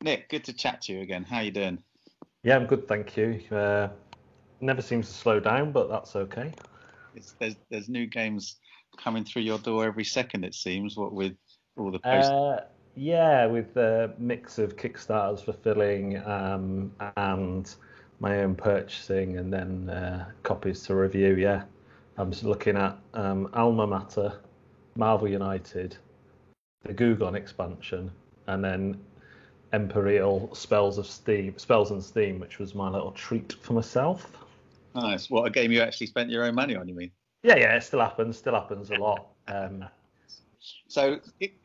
Nick, good to chat to you again. How you doing? Yeah, I'm good, thank you. Never seems to slow down, but that's okay. There's new games coming through your door every second, it seems. What with all the posts. Uh, yeah, with a mix of Kickstarters fulfilling and my own purchasing, and then copies to review. Yeah, I'm just looking at Alma Mater, Marvel United, the Gugon expansion, and then Imperial Spells and Steam, which was my little treat for myself. Nice. What a game you actually spent your own money on, you mean? Yeah, it still happens a lot. So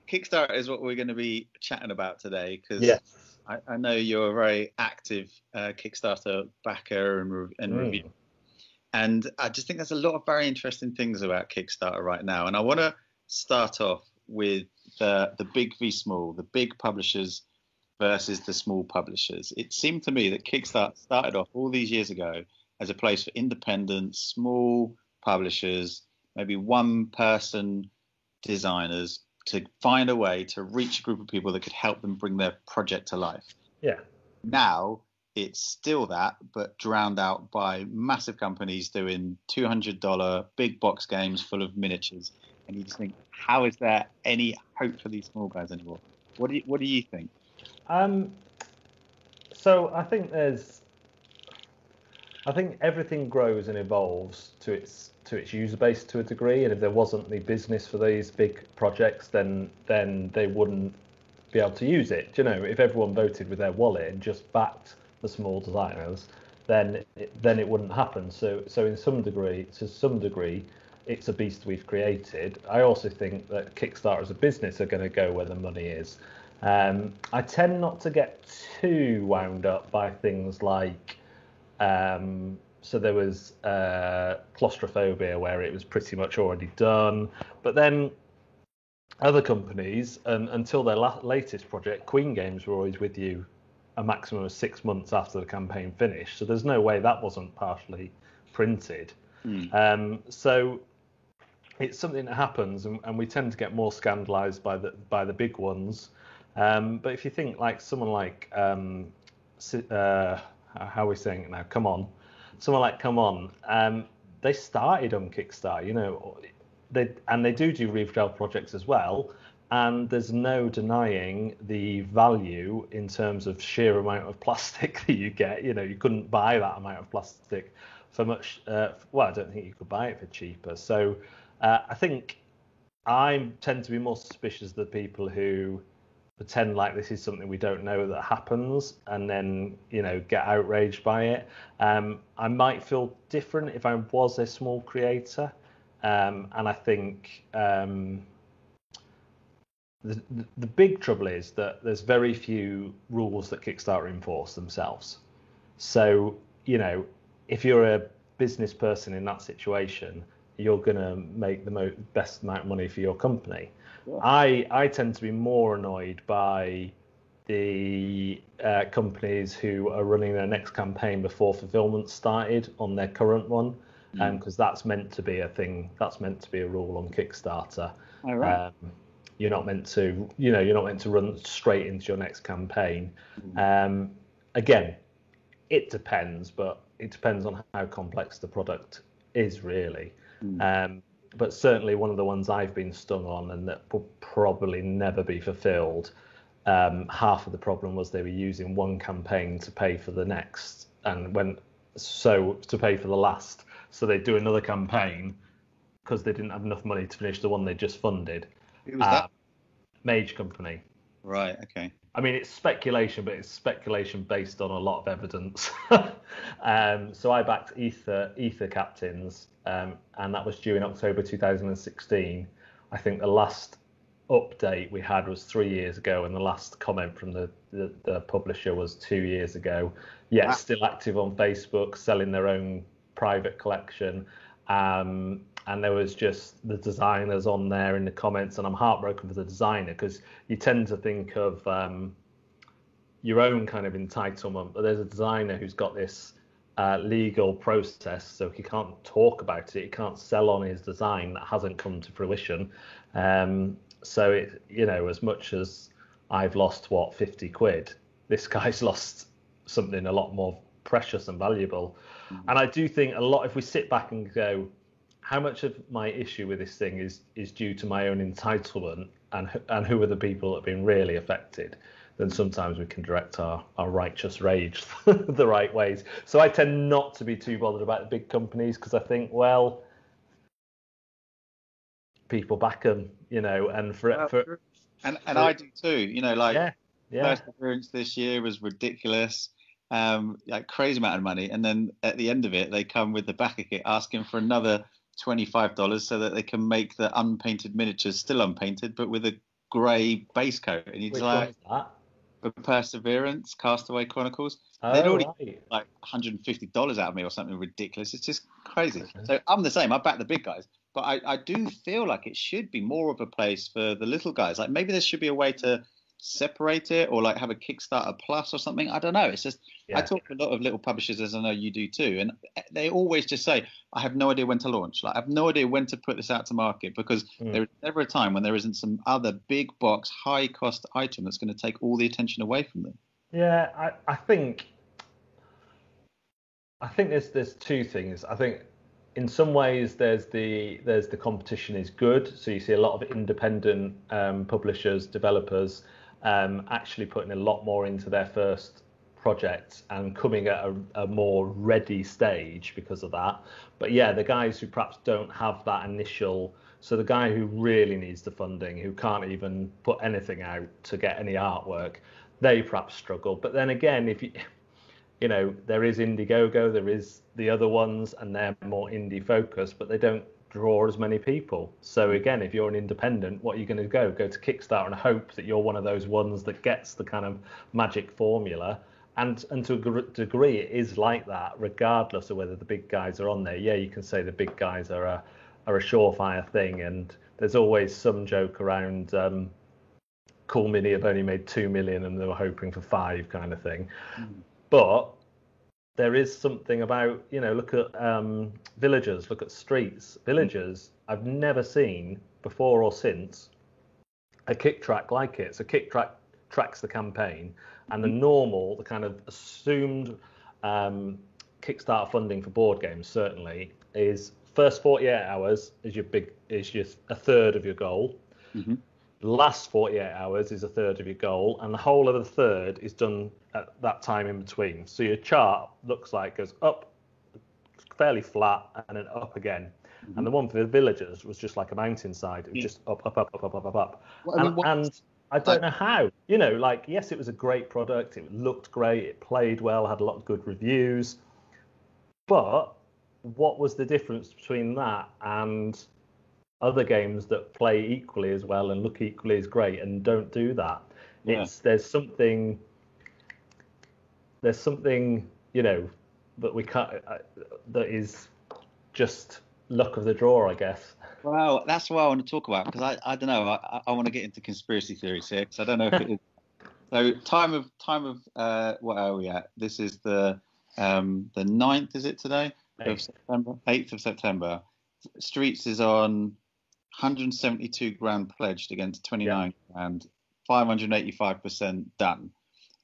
Kickstarter is what we're going to be chatting about today because Yes. I know you're a very active Kickstarter backer and review. And I just think there's a lot of very interesting things about Kickstarter right now. And I want to start off with the big v small, the big publishers versus the small publishers. It seemed to me that Kickstarter started off all these years ago as a place for independent, small publishers, maybe one person designers to find a way to reach a group of people that could help them bring their project to life. Yeah. Now it's still that, but drowned out by massive companies doing $200 big box games full of miniatures. And you just think, how is there any hope for these small guys anymore? What do you think? So I think everything grows and evolves to its user base to a degree, and if there wasn't the business for these big projects, then they wouldn't be able to use it. You know, if everyone voted with their wallet and just backed the small designers, then it wouldn't happen. So to some degree, it's a beast we've created. I also think that Kickstarter as a business are going to go where the money is. I tend not to get too wound up by things like. So there was Claustrophobia, where it was pretty much already done. But then other companies, until their latest project, Queen Games, were always with you a maximum of 6 months after the campaign finished. So there's no way that wasn't partially printed. So it's something that happens, and we tend to get more scandalised by the big ones. But if you think like someone like how are we saying it now? Come On. Someone like Come On, they started on Kickstarter, you know, they do retail projects as well, and there's no denying the value in terms of sheer amount of plastic that you get. You know, you couldn't buy that amount of plastic for much. Well, I don't think you could buy it for cheaper. So I think I tend to be more suspicious of the people who pretend like this is something we don't know that happens, and then, you know, get outraged by it. I might feel different if I was a small creator, and I think the big trouble is that there's very few rules that Kickstarter enforce themselves. So, you know, if you're a business person in that situation, you're going to make the best amount of money for your company. Yeah. I tend to be more annoyed by the companies who are running their next campaign before fulfillment started on their current one, because that's meant to be a thing. That's meant to be a rule on Kickstarter. All right. You're not meant to, you're not meant to run straight into your next campaign. Again, it depends, but it depends on how complex the product is, really. But certainly one of the ones I've been stung on, and that will probably never be fulfilled, half of the problem was they were using one campaign to pay for the next, and to pay for the last. So they'd do another campaign because they didn't have enough money to finish the one they just funded. Who was that? Mage Company. Right, okay. I mean, it's speculation, but it's speculation based on a lot of evidence. So I backed Ether Captains, and that was due in October 2016. I think the last update we had was 3 years ago, and the last comment from the publisher was 2 years ago. Yet wow. Still active on Facebook, selling their own private collection. And there was just the designers on there in the comments, and I'm heartbroken for the designer, because you tend to think of your own kind of entitlement, but there's a designer who's got this legal process, so he can't talk about it, he can't sell on his design that hasn't come to fruition. So it, as much as I've lost 50 quid, this guy's lost something a lot more precious and valuable. And I do think a lot, if we sit back and go, how much of my issue with this thing is due to my own entitlement and who are the people that have been really affected, then sometimes we can direct our righteous rage the right ways. So I tend not to be too bothered about the big companies because I think, well, people back them, and and I do too. Like Perseverance this year was ridiculous, like crazy amount of money, and then at the end of it, they come with the backer kit asking for another $25 so that they can make the unpainted miniatures still unpainted, but with a grey base coat. And you're like, for Perseverance, Castaway Chronicles, they'd already like $150 out of me or something ridiculous. It's just crazy. So I'm the same. I back the big guys, but I do feel like it should be more of a place for the little guys. Like maybe there should be a way to separate it, or like have a Kickstarter Plus or something. I don't know. It's just I talk to a lot of little publishers, as I know you do too, and they always just say, I have no idea when to launch. Like I have no idea when to put this out to market, because there is never a time when there isn't some other big box, high cost item that's going to take all the attention away from them. Yeah, I think there's two things. I think in some ways there's the competition is good, so you see a lot of independent publishers, developers actually putting a lot more into their first projects and coming at a more ready stage because of that. But yeah, the guys who perhaps don't have that initial, so the guy who really needs the funding, who can't even put anything out to get any artwork, they perhaps struggle. But then again, if there is Indiegogo, there is the other ones, and they're more indie focused, but they don't draw as many people. So again, if you're an independent, what are you going to go to Kickstarter and hope that you're one of those ones that gets the kind of magic formula? And to a degree, it is like that, regardless of whether the big guys are on there. Yeah, you can say the big guys are a surefire thing, and there's always some joke around Cool Mini have only made 2 million and they were hoping for 5 kind of thing. But there is something about, look at Villagers, look at Streets. Villagers, I've never seen before or since a kick track like it. So kick track tracks the campaign, and the kind of assumed Kickstarter funding for board games certainly is first 48 hours is just a third of your goal. Last 48 hours is a third of your goal, and the whole of the third is done at that time in between. So your chart looks like goes up fairly flat and then up again. And the one for the Villagers was just like a mountainside. It was just up. Well, and I don't know how. Yes, it was a great product. It looked great. It played well, had a lot of good reviews. But what was the difference between that and other games that play equally as well and look equally as great and don't do that? There's something that we can't, that is just luck of the draw, I guess. Well, that's what I want to talk about, because I don't know, I want to get into conspiracy theories here, because I don't know if it is. So time of what are we at? This is the 9th, is it today? 8th. Of September. 8th of September. Streets is on 172 grand pledged against 29 grand, 585% done.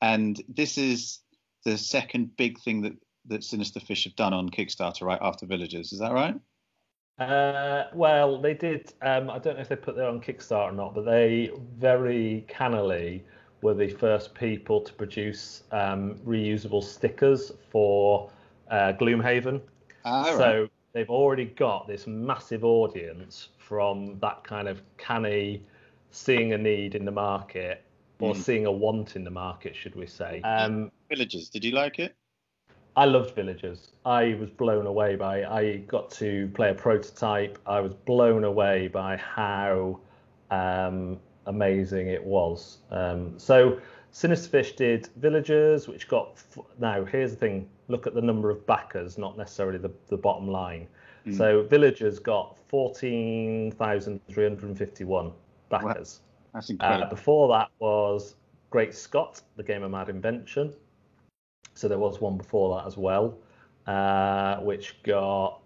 And this is the second big thing that Sinister Fish have done on Kickstarter right after Villagers. Is that right? Well, they did. I don't know if they put that on Kickstarter or not, but they very cannily were the first people to produce reusable stickers for Gloomhaven. So they've already got this massive audience from that kind of canny seeing a need in the market, or seeing a want in the market, should we say. Villagers, did you like it? I loved Villagers. I was blown away I got to play a prototype. I was blown away by how amazing it was. So Sinister Fish did Villagers, which got, now here's the thing, look at the number of backers, not necessarily the bottom line. So Villagers got 14,351 backers. Wow. That's incredible. Before that was Great Scott, the game of Mad Invention. So there was one before that as well, which got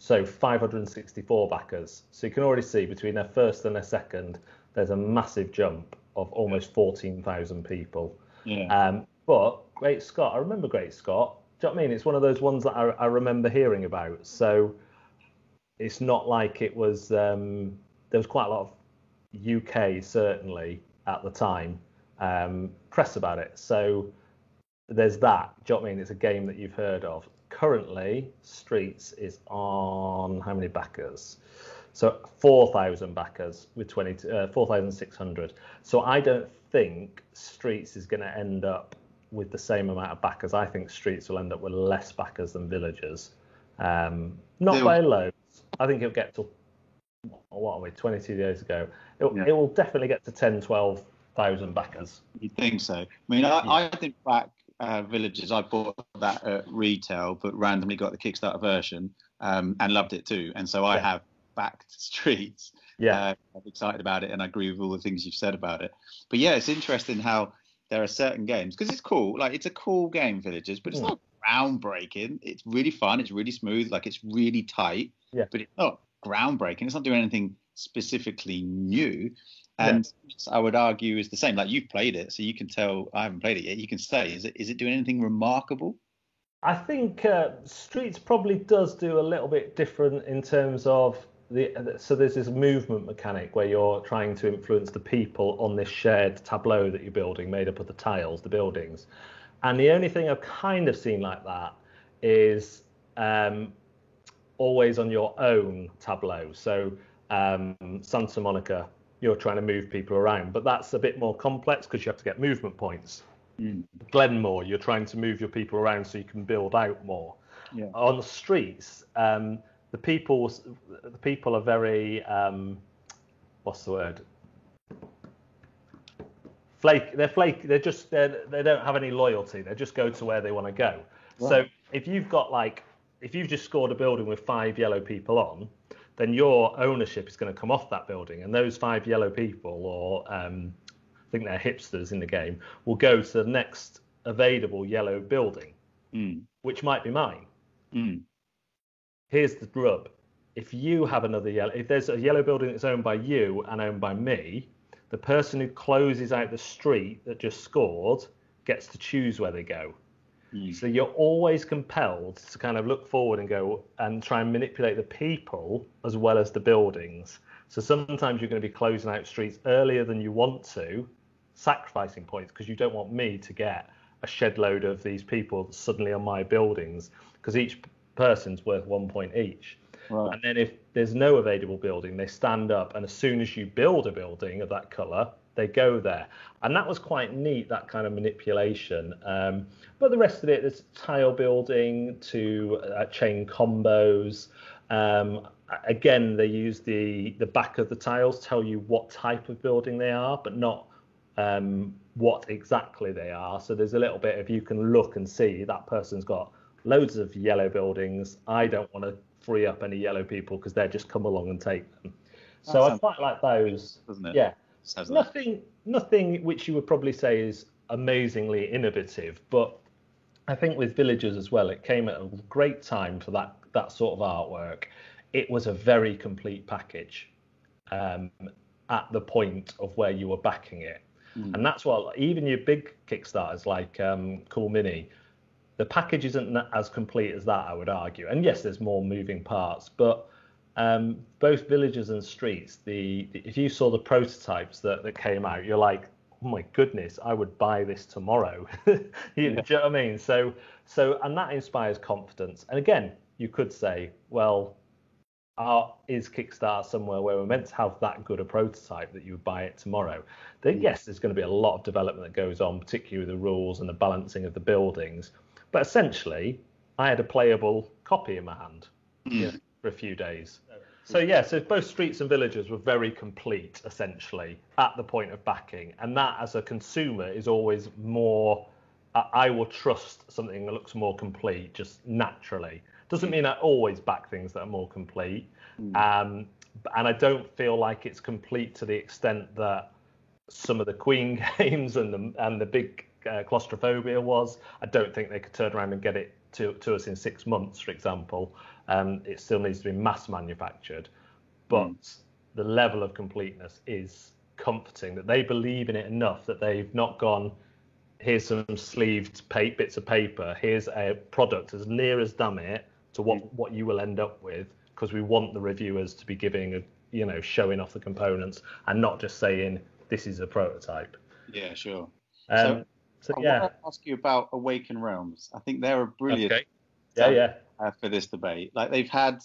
564 backers. So you can already see between their first and their second, there's a massive jump of almost 14,000 people. Yeah. But Great Scott, I remember Great Scott. Do you know what I mean? It's one of those ones that I remember hearing about. So it's not like it was. There was quite a lot of UK certainly at the time press about it. So there's that. Do you know what I mean? It's a game that you've heard of. Currently, Streets is on how many backers? So 4,000 backers with 4,600. So I don't think Streets is going to end up with the same amount of backers. I think Streets will end up with less backers than Villagers. Not by loads. I think it'll get to, what are we, 22 days ago. It will definitely get to 10, 12,000 backers. You think so? I mean, I didn't back Villagers. I bought that at retail, but randomly got the Kickstarter version and loved it too. And so I have backed Streets. I'm excited about it, and I agree with all the things you've said about it. But yeah, it's interesting how there are certain games, because it's cool. Like, it's a cool game, Villagers, but it's not groundbreaking. It's really fun. It's really smooth. Like, it's really tight. Yeah. But it's not groundbreaking. It's not doing anything specifically new. And I would argue is the same. Like, you've played it, so you can tell. I haven't played it yet. You can say, is it doing anything remarkable? I think Streets probably does do a little bit different in terms of so there's this movement mechanic where you're trying to influence the people on this shared tableau that you're building, made up of the tiles, the buildings. And the only thing I've kind of seen like that is always on your own tableau. So Santa Monica, you're trying to move people around, but that's a bit more complex because you have to get movement points. Glenmore, you're trying to move your people around so you can build out more. On the Streets, the people are very what's the word? They're flaky. They don't have any loyalty. They just go to where they want to go. Right. So if you've just scored a building with 5 yellow people on, then your ownership is going to come off that building, and those 5 yellow people, or I think they're hipsters in the game, will go to the next available yellow building, which might be mine. Here's the rub. If you have another yellow, if there's a yellow building that's owned by you and owned by me, the person who closes out the street that just scored gets to choose where they go. So you're always compelled to kind of look forward and go and try and manipulate the people as well as the buildings. So sometimes you're going to be closing out streets earlier than you want to, sacrificing points because you don't want me to get a shed load of these people suddenly on my buildings, because each person's worth 1 point each. Right. And then if there's no available building, they stand up, and as soon as you build a building of that colour, they go there. And that was quite neat, that kind of manipulation. But the rest of it, there's tile building to chain combos. Again, they use the back of the tiles, tell you what type of building they are, but not what exactly they are. So there's a little bit of, you can look and see that person's got loads of yellow buildings. I don't want to free up any yellow people because they'll just come along and take them. So I quite like those. Doesn't it? Yeah. Nothing which you would probably say is amazingly innovative, but I think with Villagers as well, it came at a great time for that sort of artwork. It was a very complete package at the point of where you were backing it. And that's what, even your big Kickstarters like Cool Mini, the package isn't as complete as that, I would argue. And yes, there's more moving parts, but both Villagers and Streets, if you saw the prototypes that came out, you're like, oh my goodness, I would buy this tomorrow. Do you know what I mean? So, and that inspires confidence. And again, you could say, well, is Kickstarter somewhere where we're meant to have that good a prototype that you would buy it tomorrow? Then yes, there's going to be a lot of development that goes on, particularly with the rules and the balancing of the buildings. But essentially, I had a playable copy in my hand for a few days. So so both Streets and Villagers were very complete, essentially, at the point of backing. And that, as a consumer, is always more, I will trust something that looks more complete, just naturally. Doesn't mean I always back things that are more complete. And I don't feel like it's complete to the extent that some of the Queen games and the big Claustrophobia was. I don't think they could turn around and get it to us in 6 months, for example. It still needs to be mass manufactured, but the level of completeness is comforting, that they believe in it enough that they've not gone, here's some sleeved bits of paper. Here's a product as near as damn it to what you will end up with, because we want the reviewers to be giving showing off the components and not just saying this is a prototype. Yeah, sure. So I yeah. want to ask you about Awaken Realms. I think they're a brilliant for this debate. Like, they've had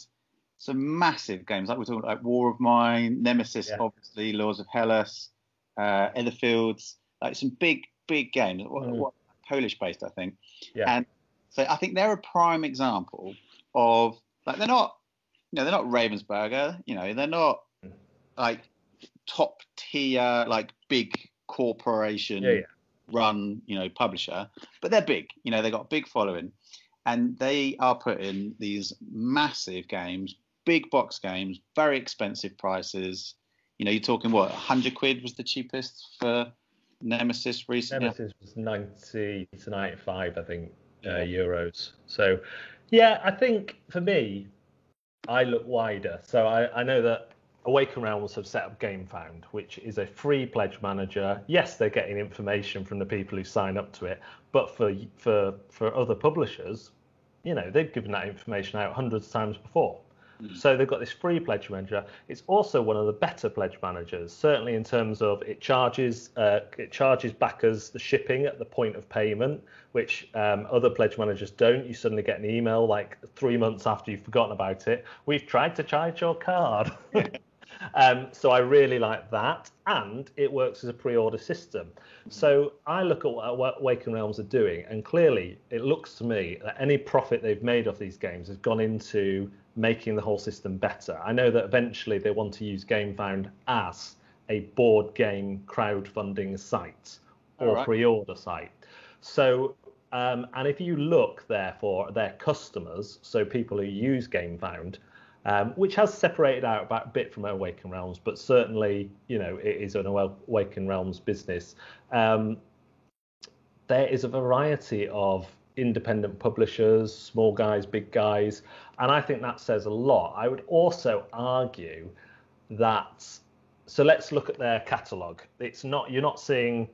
some massive games, like we're talking like War of Mine, Nemesis, obviously, Lords of Hellas, Etherfields, like some big games. What Polish based, I think. Yeah. And so I think they're a prime example of, like, they're not Ravensburger, they're not like top tier, like big corporation run, publisher, but they're big, they got a big following, and they are putting these massive games, big box games, very expensive prices. You're talking £100 was the cheapest for Nemesis recently. Nemesis was 90 to 95, I think, euros. So, yeah, I think for me, I look wider. So I know that Awaken Realms have set up GameFound, which is a free pledge manager. Yes, they're getting information from the people who sign up to it, but for other publishers, they've given that information out hundreds of times before. So they've got this free pledge manager. It's also one of the better pledge managers, certainly in terms of it charges backers the shipping at the point of payment, which other pledge managers don't. You suddenly get an email like 3 months after you've forgotten about it. We've tried to charge your card. So I really like that, and it works as a pre-order system. So I look at what Awaken Realms are doing, and clearly it looks to me that any profit they've made off these games has gone into making the whole system better. I know that eventually they want to use GameFound as a board game crowdfunding site or pre-order site. So, and if you look therefore their customers, so people who use GameFound, which has separated out about a bit from Awaken Realms, but certainly, it is an Awaken Realms business. There is a variety of independent publishers, small guys, big guys, and I think that says a lot. I would also argue that, so let's look at their catalogue. You're not seeing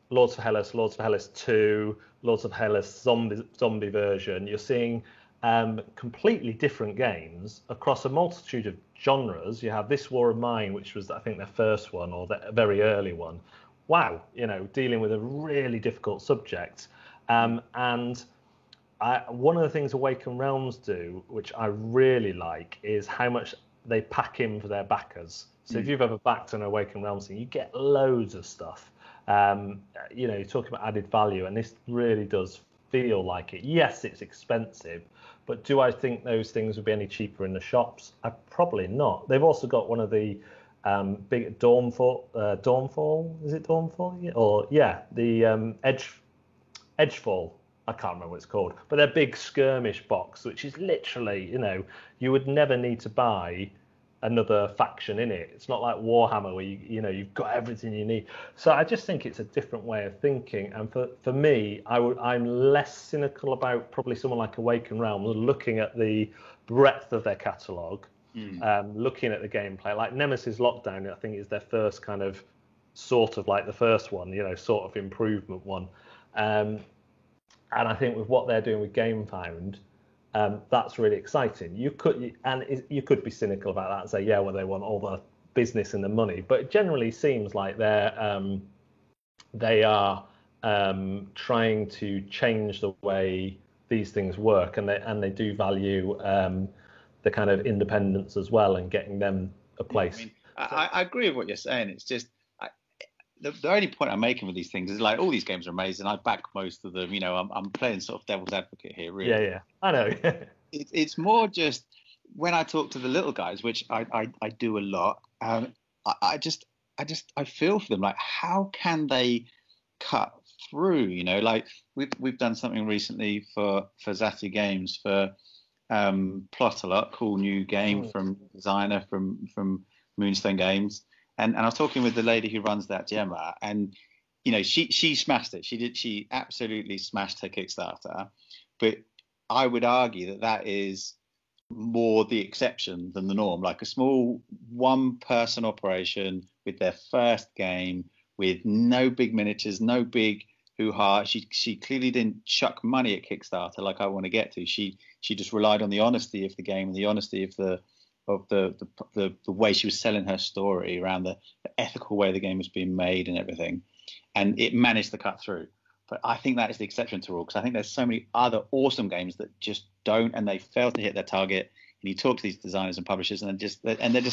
Lords of Hellas, Lords of Hellas 2, Lords of Hellas zombie version. You're seeing completely different games across a multitude of genres. You have This War of Mine, which was, I think, their first one, or the very early one. Wow, dealing with a really difficult subject. And one of the things Awaken Realms do, which I really like, is how much they pack in for their backers. So if you've ever backed an Awaken Realms thing, you get loads of stuff. You're talking about added value, and this really does feel like it. Yes, it's expensive, but do I think those things would be any cheaper in the shops? Probably not. They've also got one of the big Dawnfall. Is it Dawnfall? The Edgefall. I can't remember what it's called, but their big skirmish box, which is literally, you would never need to buy another faction in it. It's not like Warhammer where you've got everything you need. So I just think it's a different way of thinking. And for me, I'm less cynical about probably someone like Awaken Realms, looking at the breadth of their catalogue, looking at the gameplay. Like Nemesis Lockdown, I think is their first kind of sort of like the first one, sort of improvement one. And I think with what they're doing with GameFound, that's really exciting. You could be cynical about that and say, yeah, well, they want all the business and the money, but it generally seems like they are trying to change the way these things work, and they do value the kind of independence as well, and getting them a place. I agree with what you're saying. It's just the only point I'm making with these things is like all these games are amazing. I back most of them. I'm playing sort of devil's advocate here, really. Yeah, I know. It's more just when I talk to the little guys, which I do a lot. I feel for them. Like, how can they cut through? Like we've done something recently for Zati Games for Plot a Lot, cool new game from designer from Moonstone Games. And I was talking with the lady who runs that, Gemma, and she smashed it. She absolutely smashed her Kickstarter. But I would argue that is more the exception than the norm. Like a small one-person operation with their first game, with no big miniatures, no big hoo-ha. She clearly didn't chuck money at Kickstarter like I want to get to. She just relied on the honesty of the game and the honesty of the way she was selling her story around the ethical way the game was being made and everything, and it managed to cut through. But I think that is the exception to rule, because I think there's so many other awesome games that just don't, and they fail to hit their target. And you talk to these designers and publishers, and they're just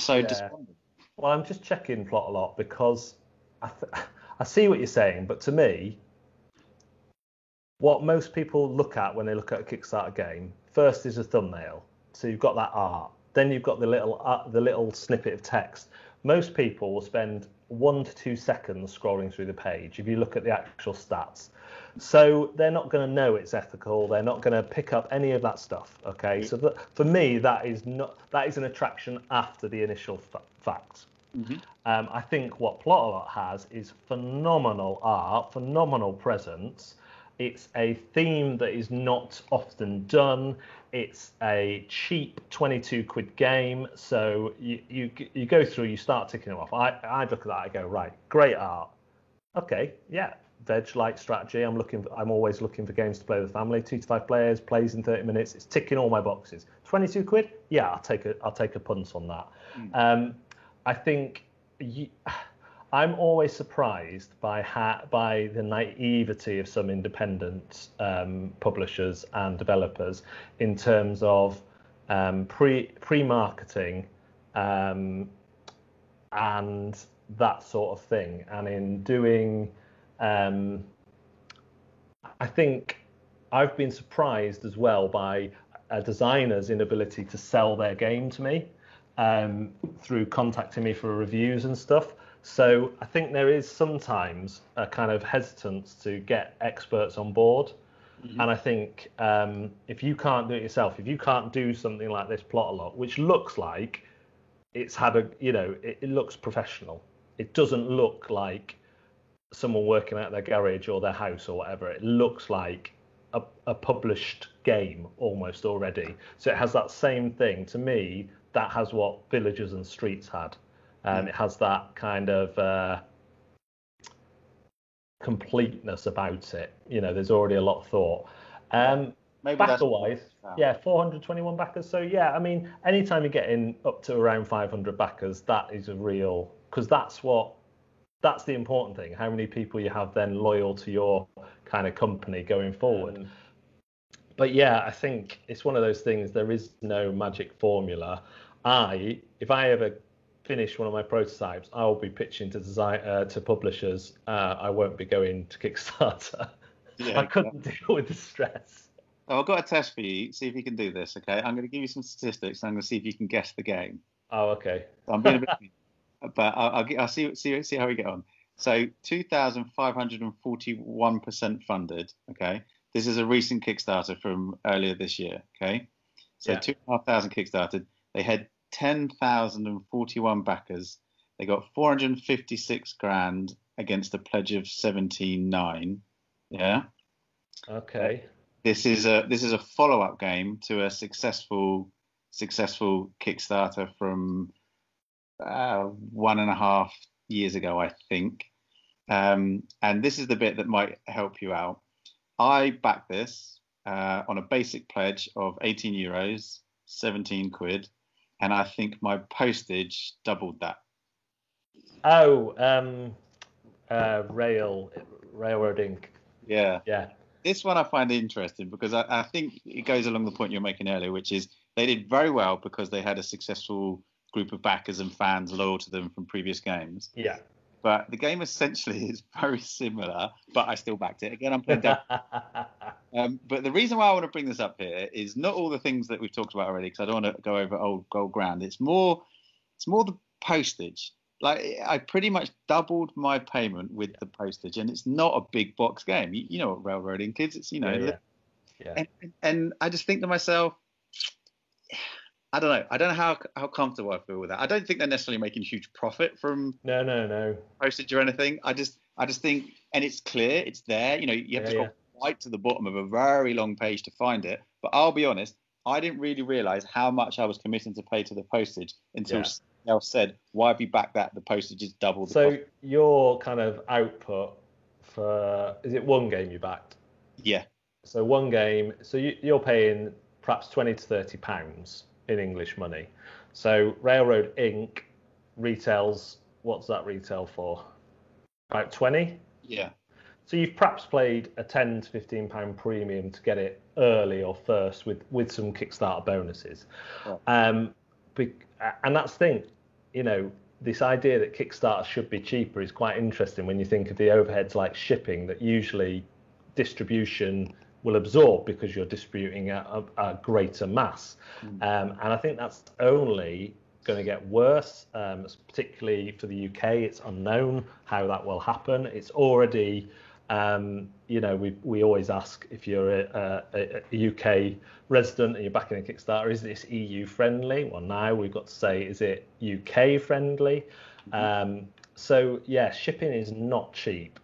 so despondent. Well, I'm just checking Plot a lot because I see what you're saying, but to me, what most people look at when they look at a Kickstarter game, first is a thumbnail. So you've got that art. Then you've got the little snippet of text. Most people will spend 1 to 2 seconds scrolling through the page if you look at the actual stats. So they're not going to know it's ethical. They're not going to pick up any of that stuff. Okay, so for me, that is an attraction after the initial facts. Mm-hmm. I think what Plot-a-Lot has is phenomenal art, phenomenal presence. It's a theme that is not often done. It's a cheap 22 quid game. So you go through, you start ticking them off. I look at that, I go, right, great art. Okay, yeah, veg-like strategy. I'm always looking for games to play with the family. 2 to 5 players, plays in 30 minutes. It's ticking all my boxes. 22 quid? Yeah, I'll take a punt on that. I think I'm always surprised by the naivety of some independent publishers and developers in terms of pre-marketing and that sort of thing. And in doing, I think I've been surprised as well by a designer's inability to sell their game to me through contacting me for reviews and stuff. So I think there is sometimes a kind of hesitance to get experts on board. Mm-hmm. And I think if you can't do it yourself, if you can't do something like this Plot-a-Lot, which looks like it's had it looks professional. It doesn't look like someone working at their garage or their house or whatever. It looks like a published game almost already. So it has that same thing. To me, that has what Villagers and Streets had. It has that kind of completeness about it. There's already a lot of thought. Backer-wise, 421 backers. So yeah, I mean, anytime you're getting up to around 500 backers, that is a real, because that's the important thing. How many people you have then loyal to your kind of company going forward. But yeah, I think it's one of those things. There is no magic formula. If I ever finish one of my prototypes, I will be pitching to publishers. I won't be going to Kickstarter. I couldn't deal with the stress. Oh, I've got a test for you. See if you can do this. Okay, I'm going to give you some statistics. And I'm going to see if you can guess the game. Oh, okay. I'm being a bit, but I'll see how we get on. So 2,541% funded. Okay, this is a recent Kickstarter from earlier this year. Okay, so 2,500 Kickstarted. They had 10,041 backers. They got 456 grand against a pledge of 17.9. Yeah. Okay. This is a follow-up game to a successful Kickstarter from 1.5 years ago, I think. And this is the bit that might help you out. I backed this on a basic pledge of 18 euros, 17 quid. And I think my postage doubled that. Oh, Railroad Inc. Yeah. Yeah. This one I find interesting because I think it goes along the point you're making earlier, which is they did very well because they had a successful group of backers and fans loyal to them from previous games. Yeah. But the game essentially is very similar, but I still backed it. Again, I'm playing devil. But the reason why I want to bring this up here is not all the things that we've talked about already, because I don't want to go over old gold ground. It's more the postage. Like, I pretty much doubled my payment with the postage, and it's not a big box game. You know what Railroading Kids? It's Yeah. And I just think to myself, I don't know. I don't know how comfortable I feel with that. I don't think they're necessarily making huge profit from no postage or anything. I just think, and it's clear, it's there. You have to go right to the bottom of a very long page to find it. But I'll be honest, I didn't really realise how much I was committing to pay to the postage until someone else said, "Why have you backed that? The postage is double the cost." Your kind of output for, is it one game you backed? Yeah. So one game, so you're paying perhaps 20 to 30 pounds in English money. So Railroad Inc. retails, what's that retail for? About 20? Yeah. So you've perhaps played a 10 to 15 pound premium to get it early or first with some Kickstarter bonuses. Right. And that's the thing, you know, this idea that Kickstarter should be cheaper is quite interesting when you think of the overheads like shipping that usually distribution will absorb because you're distributing a greater mass. And I think that's only going to get worse, particularly for the UK. It's unknown how that will happen. It's already, you know, we always ask if you're a UK resident and you're backing a Kickstarter, is this EU friendly? Well, now we've got to say, is it UK friendly? So yeah, shipping is not cheap.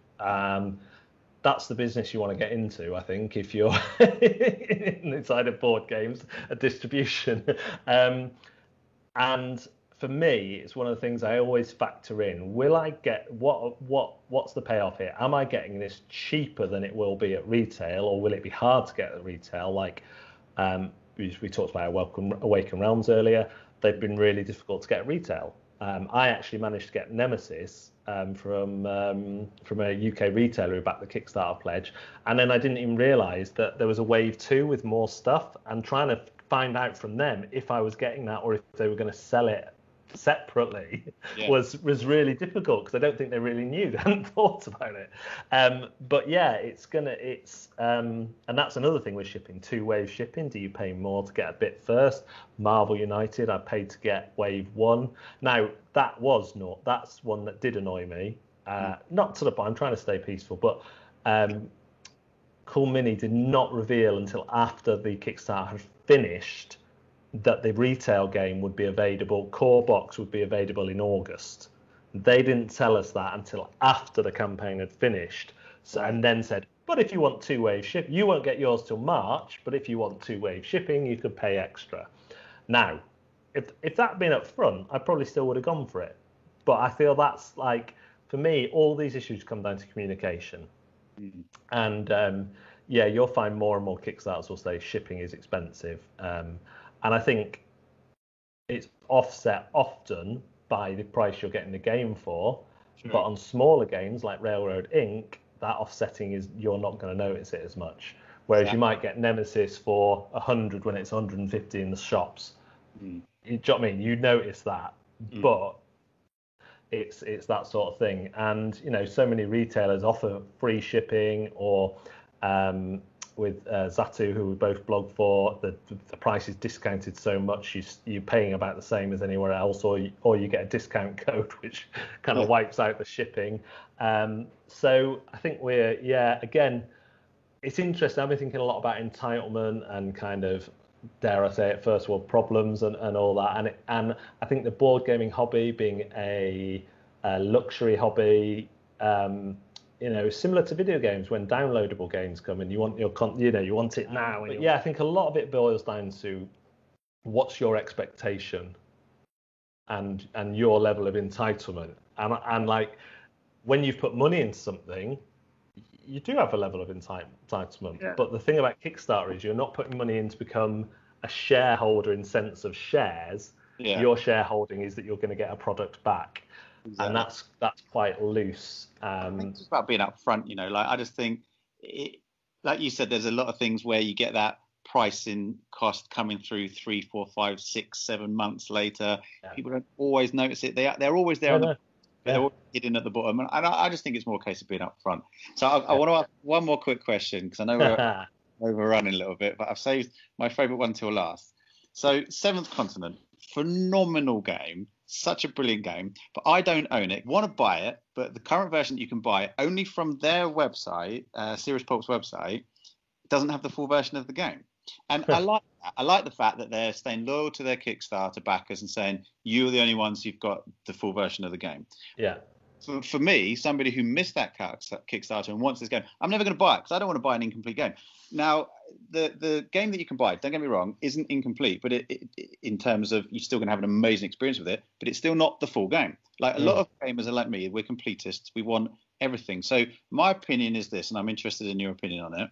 That's the business you want to get into, I think, if you're inside of board games, a distribution. And for me, it's one of the things I always factor in. Will I get what's the payoff here? Am I getting this cheaper than it will be at retail, or will it be hard to get at retail? Like we talked about Awaken Realms earlier. They've been really difficult to get at retail. I actually managed to get Nemesis from a UK retailer who backed the Kickstarter pledge, and then I didn't even realise that there was a wave 2 with more stuff, and trying to find out from them if I was getting that or if they were going to sell it separately was really difficult because I don't think they really knew. They hadn't thought about it. But yeah, and that's another thing with shipping, 2-wave shipping. Do you pay more to get a bit first? Marvel United, I paid to get wave 1. Now that's one that did annoy me. Not to the point, I'm trying to stay peaceful, but Cool Mini did not reveal until after the Kickstarter had finished that the retail game would be available, core box would be available in August. They didn't tell us that until after the campaign had finished, and then said, but if you want 2-wave ship, you won't get yours till March, but if you want 2-wave shipping, you could pay extra. Now, if that had been up front, I probably still would have gone for it. But I feel that's like, for me, all these issues come down to communication. And yeah, you'll find more and more Kickstarters will say shipping is expensive. And I think it's offset often by the price you're getting the game for. Sure. But on smaller games like Railroad Inc., that offsetting is you're not going to notice it as much. Whereas you might get Nemesis for 100 when it's 150 in the shops. Do you know what I mean? You notice that, but it's that sort of thing. And you know, so many retailers offer free shipping, or with Zatu, who we both blog for, the price is discounted so much you're paying about the same as anywhere else, or you get a discount code which kind of wipes out the shipping. So I think again, it's interesting. I've been thinking a lot about entitlement and kind of, dare I say it, first world problems and all that. And I think the board gaming hobby being a luxury hobby, you know, similar to video games when downloadable games come and you want you want it now. But yeah, I think a lot of it boils down to what's your expectation and your level of entitlement. And like when you've put money into something, you do have a level of entitlement. Yeah. But the thing about Kickstarter is you're not putting money in to become a shareholder in sense of shares. Yeah. Your shareholding is that you're going to get a product back. Exactly. And that's quite loose. I think it's about being upfront, you know. Like I just think, like you said, there's a lot of things where you get that pricing cost coming through 3, 4, 5, 6, 7 months later. Yeah. People don't always notice it. They're always there. They're always hidden at the bottom. And I just think it's more a case of being upfront. So I want to ask one more quick question because I know we're overrunning a little bit, but I've saved my favourite one till last. So Seventh Continent, phenomenal game. Such a brilliant game, but I don't own it. Want to buy it, but the current version you can buy it only from their website, Serious Pulp's website. It doesn't have the full version of the game, and I like that. I like the fact that they're staying loyal to their Kickstarter backers and saying you're the only ones who've got the full version of the game. Yeah. For me, somebody who missed that Kickstarter and wants this game, I'm never going to buy it because I don't want to buy an incomplete game. Now, the game that you can buy, don't get me wrong, isn't incomplete, but it in terms of you're still going to have an amazing experience with it, but it's still not the full game. Like a lot of gamers are like me, we're completists. We want everything. So my opinion is this, and I'm interested in your opinion on it.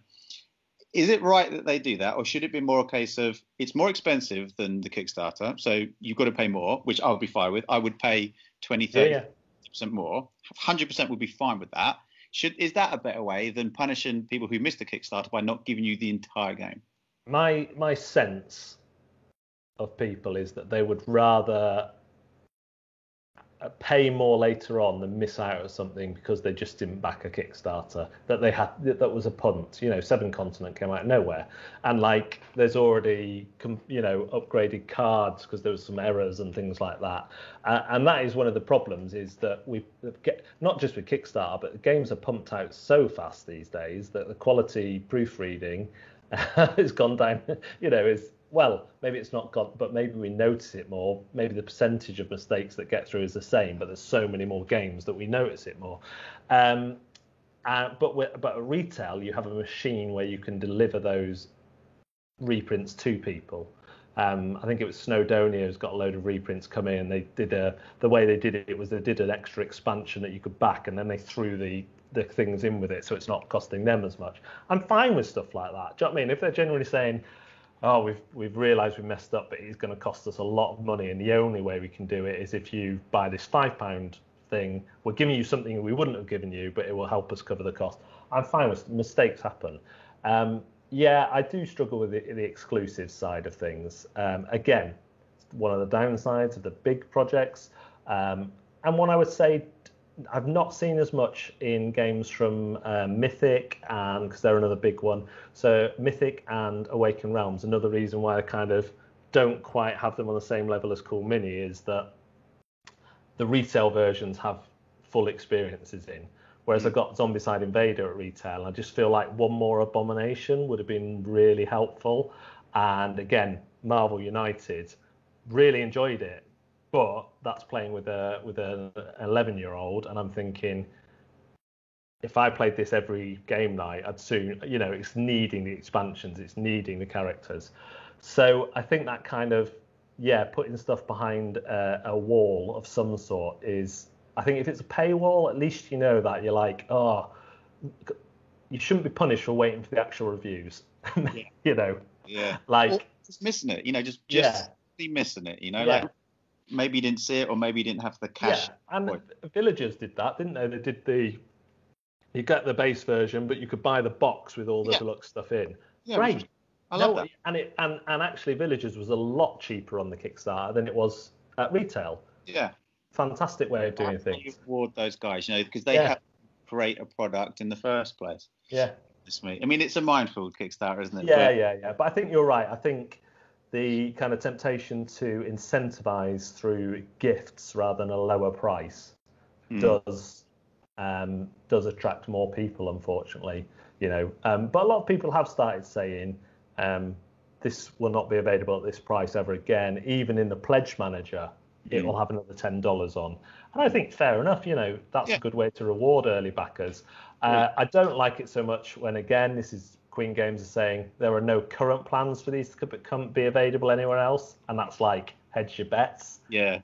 Is it right that they do that, or should it be more a case of it's more expensive than the Kickstarter, so you've got to pay more, which I would be fine with. I would pay 20, 30% more. 100% would be fine with that. Is that a better way than punishing people who missed the Kickstarter by not giving you the entire game? My sense of people is that they would rather pay more later on than miss out on something because they just didn't back a Kickstarter that was a punt. 7 Continent came out of nowhere, and like there's already upgraded cards because there was some errors and things like that, and that is one of the problems, is that we get, not just with Kickstarter, but the games are pumped out so fast these days that the quality proofreading has gone down. Well, maybe it's not gone, but maybe we notice it more. Maybe the percentage of mistakes that get through is the same, but there's so many more games that we notice it more. But at retail, you have a machine where you can deliver those reprints to people. I think it was Snowdonia who's got a load of reprints come in. They did the way they did it was they did an extra expansion that you could back, and then they threw the things in with it, so it's not costing them as much. I'm fine with stuff like that. Do you know what I mean? If they're genuinely saying, oh, we've realised we messed up, but it's going to cost us a lot of money, and the only way we can do it is if you buy this £5 thing. We're giving you something we wouldn't have given you, but it will help us cover the cost. I'm fine with mistakes happen. Yeah, I do struggle with the exclusive side of things. Again, one of the downsides of the big projects, and one I would say I've not seen as much in games from Mythic, and because they're another big one. So Mythic and Awaken Realms, another reason why I kind of don't quite have them on the same level as Cool Mini is that the retail versions have full experiences in, whereas I got Zombicide Invader at retail. I just feel like one more Abomination would have been really helpful. And again, Marvel United, really enjoyed it. But that's playing with an 11-year-old, and I'm thinking, if I played this every game night, I'd soon, it's needing the expansions, it's needing the characters. So I think that kind of, putting stuff behind a wall of some sort is, I think if it's a paywall, at least you know that you're like, oh, you shouldn't be punished for waiting for the actual reviews. Yeah. Like, or just missing it, just be missing it, like. Maybe you didn't see it, or maybe you didn't have the cash. Yeah, and Villagers did that, didn't they? They did you get the base version, but you could buy the box with all the deluxe stuff in. Yeah, great. I love that. And actually, Villagers was a lot cheaper on the Kickstarter than it was at retail. Yeah. Fantastic way of doing things. You reward those guys, because they have to create a product in the first place. Yeah. I mean, it's a mindful Kickstarter, isn't it? Yeah. But I think you're right. I think the kind of temptation to incentivize through gifts rather than a lower price does attract more people, unfortunately. But a lot of people have started saying this will not be available at this price ever again. Even in the Pledge Manager, it will have another $10 on. And I think fair enough. That's a good way to reward early backers. I don't like it so much when, again, this is Queen Games are saying there are no current plans for these to be available anywhere else, and that's like hedge your bets. Yeah,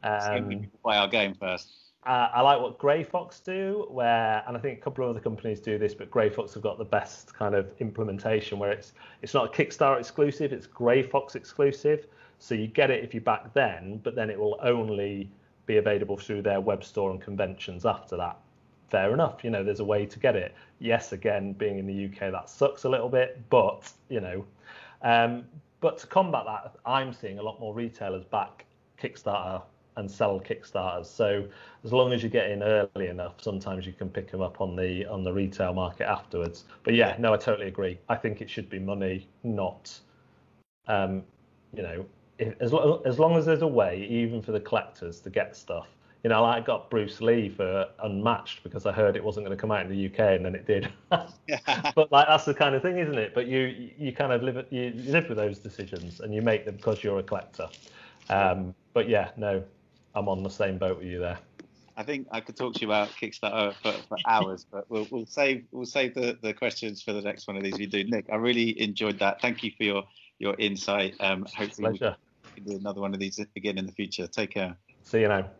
play our game first. I like what Grey Fox do, and I think a couple of other companies do this, but Grey Fox have got the best kind of implementation where it's not a Kickstarter exclusive, it's Grey Fox exclusive. So you get it if you back then, but then it will only be available through their web store and conventions after that. Fair enough, there's a way to get it. Yes, again, being in the UK, that sucks a little bit, but but to combat that, I'm seeing a lot more retailers back Kickstarter and sell Kickstarters. So as long as you get in early enough, sometimes you can pick them up on the retail market afterwards. But I totally agree. I think it should be money, not as long as there's a way, even for the collectors, to get stuff. I got Bruce Lee for Unmatched because I heard it wasn't going to come out in the UK, and then it did. But that's the kind of thing, isn't it? But you kind of live with those decisions, and you make them because you're a collector. But I'm on the same boat with you there. I think I could talk to you about Kickstarter for hours, but we'll save the questions for the next one of these we do. Nick, I really enjoyed that. Thank you for your insight. Hopefully we can do another one of these again in the future. Take care. See you now.